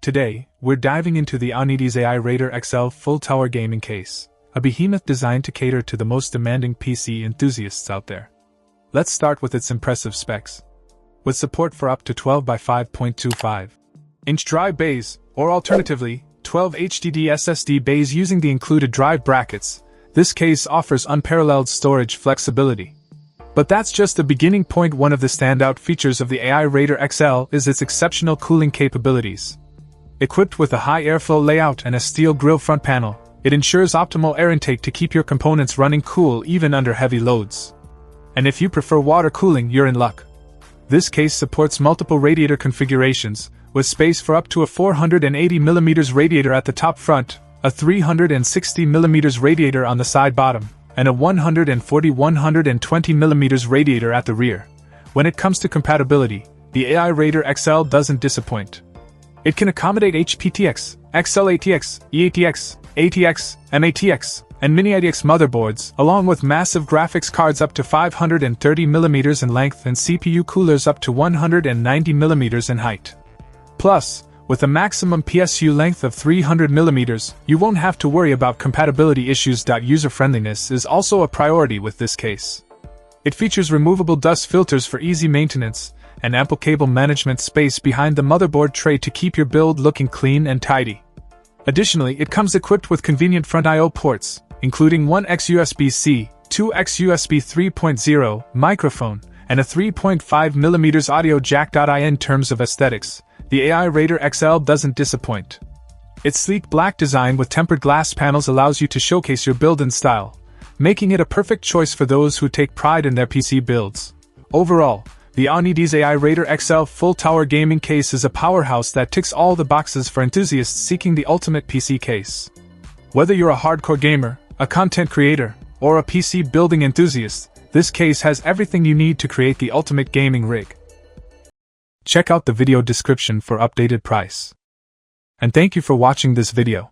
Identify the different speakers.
Speaker 1: Today, we're diving into the Anidees AI Raider XL full tower gaming case, a behemoth designed to cater to the most demanding PC enthusiasts out there. Let's start with its impressive specs. With support for up to 12 by 5.25-inch drive bays, or alternatively, 12 HDD SSD bays using the included drive brackets, this case offers unparalleled storage flexibility. But that's just the beginning point. One of the standout features of the AI Raider XL is its exceptional cooling capabilities. Equipped with a high airflow layout and a steel grille front panel, it ensures optimal air intake to keep your components running cool even under heavy loads. And if you prefer water cooling, you're in luck. This case supports multiple radiator configurations, with space for up to a 480mm radiator at the top front, a 360mm radiator on the side bottom, and a 140-120mm radiator at the rear. When it comes to compatibility, the AI Raider XL doesn't disappoint. It can accommodate HPTX, XL-ATX, eATX, ATX, MATX, and Mini-IDX motherboards, along with massive graphics cards up to 530mm in length and CPU coolers up to 190mm in height. Plus, with a maximum PSU length of 300mm, you won't have to worry about compatibility issues. User-friendliness is also a priority with this case. It features removable dust filters for easy maintenance, and ample cable management space behind the motherboard tray to keep your build looking clean and tidy. Additionally, it comes equipped with convenient front I/O ports, including one XUSB-C, 2 XUSB 3.0 microphone, and a 3.5mm audio jack. In terms of aesthetics, the AI Raider XL doesn't disappoint. Its sleek black design with tempered glass panels allows you to showcase your build and style, making it a perfect choice for those who take pride in their PC builds. Overall, the Anidees AI Raider XL full tower gaming case is a powerhouse that ticks all the boxes for enthusiasts seeking the ultimate PC case. Whether you're a hardcore gamer, a content creator, or a PC building enthusiast, this case has everything you need to create the ultimate gaming rig. Check out the video description for updated price. And thank you for watching this video.